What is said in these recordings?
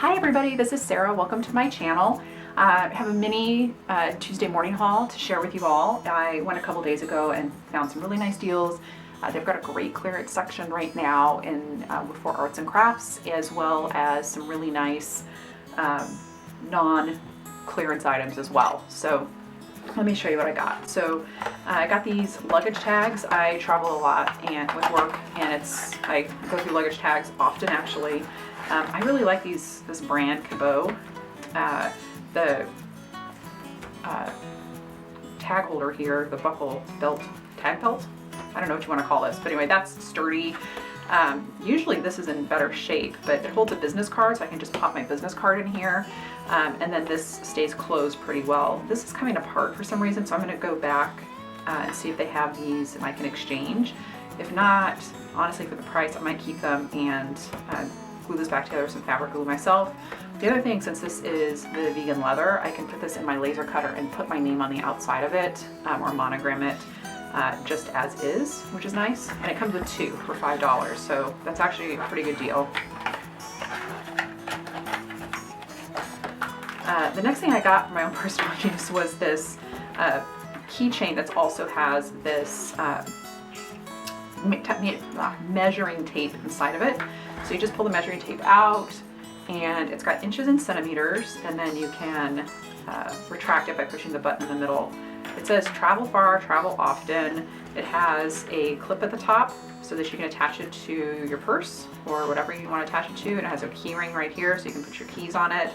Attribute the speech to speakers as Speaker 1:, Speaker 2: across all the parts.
Speaker 1: Hi everybody, this is Sarah. Welcome to my channel. I have a mini Tuesday morning haul to share with you all. I went a couple days ago and found some really nice deals. They've got a great clearance section right now in for arts and crafts, as well as some really nice non-clearance items as well. So let me show you what I got. So I got these luggage tags. I travel a lot and with work, and I go through luggage tags often actually. I really like this brand Cabot. The tag holder here, the buckle belt, tag belt. I don't know what you want to call this, but anyway, that's sturdy. Usually this is in better shape, but it holds a business card, so I can just pop my business card in here. And then this stays closed pretty well. This is coming apart for some reason, so I'm going to go back and see if they have these and I can exchange. If not, honestly, for the price, I might keep them and glue this back together with some fabric glue myself. The other thing, since this is the vegan leather, I can put this in my laser cutter and put my name on the outside of it, or monogram it just as is, which is nice. And it comes with two for $5, so that's actually a pretty good deal. The next thing I got for my own personal use was this keychain that also has this measuring tape inside of it. So you just pull the measuring tape out, and it's got inches and centimeters, and then you can retract it by pushing the button in the middle. It says travel far, travel often. It has a clip at the top so that you can attach it to your purse or whatever you want to attach it to. And it has a key ring right here so you can put your keys on it.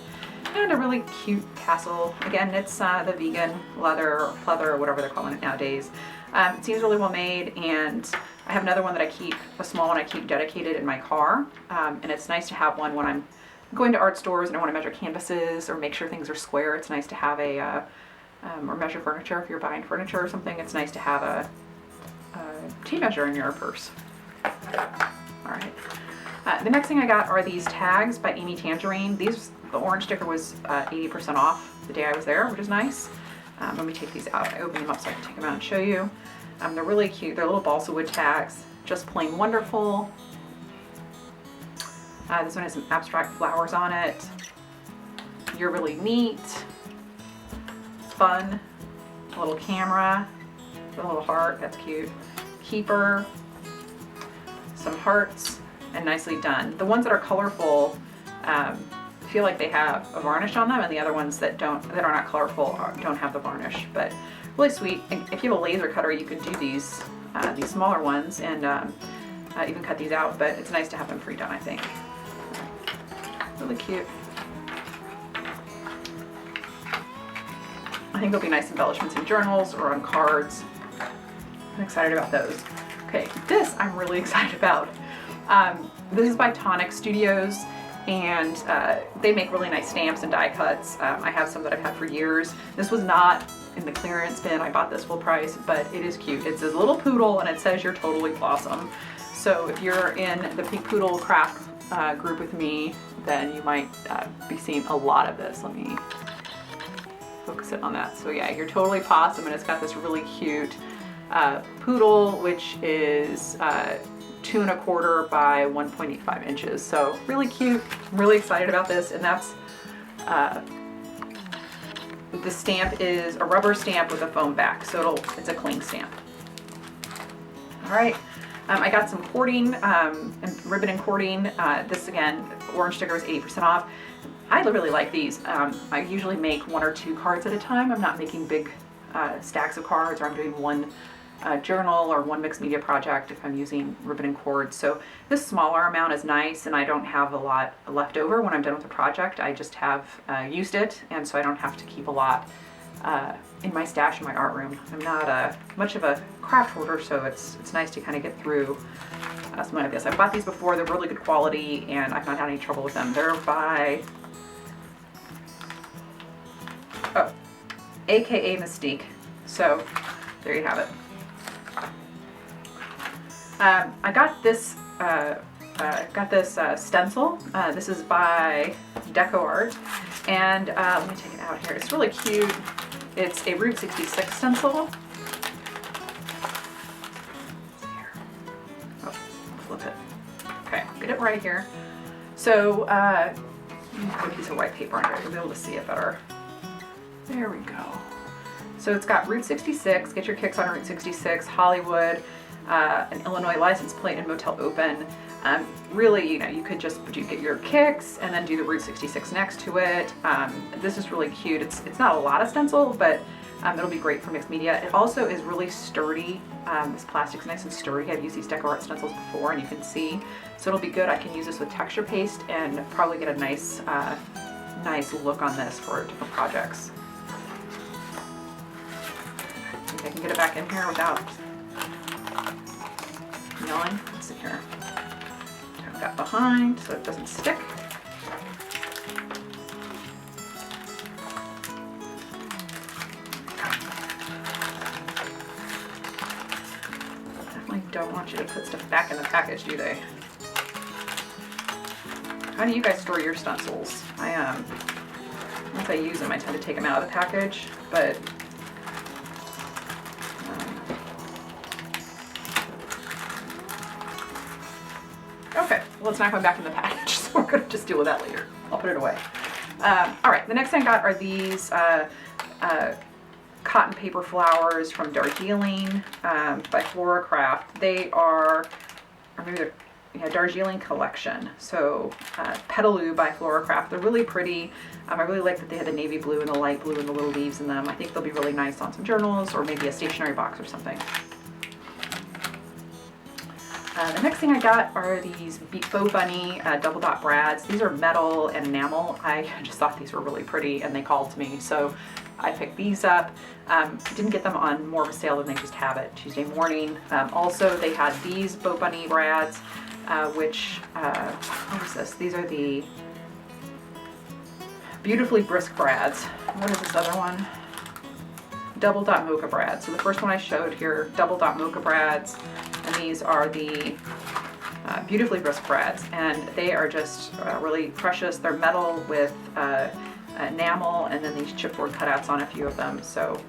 Speaker 1: And a really cute tassel. Again, it's the vegan leather or pleather or whatever they're calling it nowadays. It seems really well made, and I have another one that I keep, a small one I keep dedicated in my car. And it's nice to have one when I'm going to art stores and I want to measure canvases or make sure things are square. It's nice to have a, or measure furniture if you're buying furniture or something. It's nice to have a tape measure in your purse. All right. The next thing I got are these tags by Amy Tangerine. The orange sticker was 80% off the day I was there, which is nice. Let me take these out. I opened them up so I can take them out and show you. They're really cute. They're little balsa wood tags, just plain wonderful. This one has some abstract flowers on it. You're really neat. Fun. A little camera. A little heart. That's cute. Keeper. Some hearts. And nicely done. The ones that are colorful feel like they have a varnish on them, and the other ones that are not colorful don't have the varnish. But really sweet. And if you have a laser cutter, you can do these smaller ones and even cut these out. But it's nice to have them pre-done, I think. Really cute. I think they'll be nice embellishments in journals or on cards. I'm excited about those. Okay, this I'm really excited about. This is by Tonic Studios, and they make really nice stamps and die cuts. I have some that I've had for years. This was not in the clearance bin. I bought this full price, but it is cute. It's this little poodle, and it says "You're totally awesome." So if you're in the Pink Poodle craft group with me, then you might be seeing a lot of this. Let me focus it on that. So yeah, "You're totally awesome," and it's got this really cute poodle, which is 2 1/4 by 1.85 inches. So really cute. I'm really excited about this. And that's the stamp is a rubber stamp with a foam back, so it's a cling stamp. All right. I got some cording and ribbon and cording. This again, orange sticker is 80% off. I really like these. I usually make 1 or 2 cards at a time. I'm not making big stacks of cards, or I'm doing one journal or one mixed media project if I'm using ribbon and cord. So this smaller amount is nice, and I don't have a lot left over when I'm done with the project. I just have used it, and so I don't have to keep a lot in my stash in my art room. I'm not much of a craft hoarder, so it's nice to kind of get through something like this. I've bought these before. They're really good quality, and I've not had any trouble with them. They're by AKA Mystique. So there you have it. I got this stencil. This is by Deco Art, and let me take it out here. It's really cute. It's a Route 66 stencil. Here. Oh, flip it. Okay, get it right here. So Put a piece of white paper under it. You'll be able to see it better. There we go. So it's got Route 66, get your kicks on Route 66, Hollywood, an Illinois license plate, and Motel Open. Really, you could just get your kicks and then do the Route 66 next to it. This is really cute. It's not a lot of stencil, but it'll be great for mixed media. It also is really sturdy. This plastic's nice and sturdy. I've used these Deco Art stencils before, and you can see. So it'll be good. I can use this with texture paste and probably get a nice, nice look on this for different projects. I think I can get it back in here without yelling. Let's see here. Tuck that behind so it doesn't stick. Definitely don't want you to put stuff back in the package, do they? How do you guys store your stencils? Once I use them, I tend to take them out of the package, but okay, well, it's not going back in the package, so we're going to just deal with that later. I'll put it away. All right, the next thing I got are these cotton paper flowers from Darjeeling by Floracraft. They are, or maybe they're, Darjeeling Collection. So Petaloo by Floracraft. They're really pretty. I really like that they had the navy blue and the light blue and the little leaves in them. I think they'll be really nice on some journals or maybe a stationery box or something. The next thing I got are these Faux Bunny double dot brads. These are metal and enamel. I just thought these were really pretty and they called to me, so I picked these up. Didn't get them on more of a sale than they just have it Tuesday morning. Also, they had these Faux Bunny brads, which, what is this? These are the Beautifully Brisk brads. What is this other one? Double dot mocha brads. So the first one I showed here, double dot mocha brads, and these are the Beautifully Brisk brads, and they are just really precious. They're metal with enamel, and then these chipboard cutouts on a few of them. So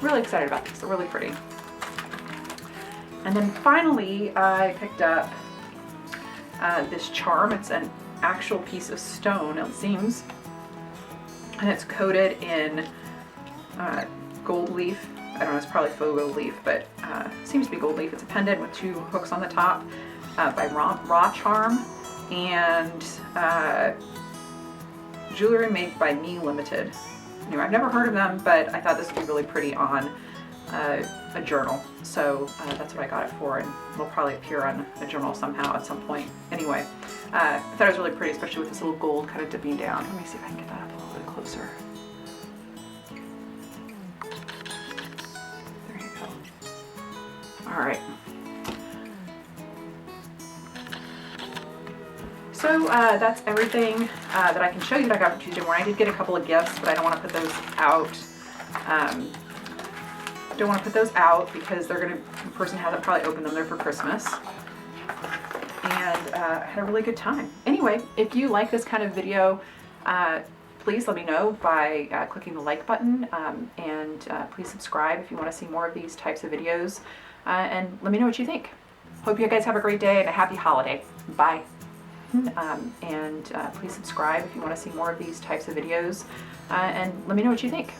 Speaker 1: really excited about these. They're really pretty. And then finally, I picked up this charm. It's an actual piece of stone, it seems, and it's coated in gold leaf. I don't know, it's probably faux gold leaf, but seems to be gold leaf. It's a pendant with two hooks on the top by Raw Charm, and jewelry made by Me Limited. Anyway, I've never heard of them, but I thought this would be really pretty on a journal. So that's what I got it for, and it'll probably appear on a journal somehow at some point. Anyway, I thought it was really pretty, especially with this little gold kind of dipping down. Let me see if I can get that up a little bit closer. There you go. All right. So that's everything that I can show you that I got for Tuesday morning. I did get a couple of gifts, but I don't want to put those out. Don't want to put those out because the person hasn't probably opened them. They're for Christmas. And I had a really good time. Anyway, if you like this kind of video, please let me know by clicking the like button, and please subscribe if you want to see more of these types of videos, and let me know what you think. Hope you guys have a great day and a happy holiday. Bye. And please subscribe if you want to see more of these types of videos, and let me know what you think.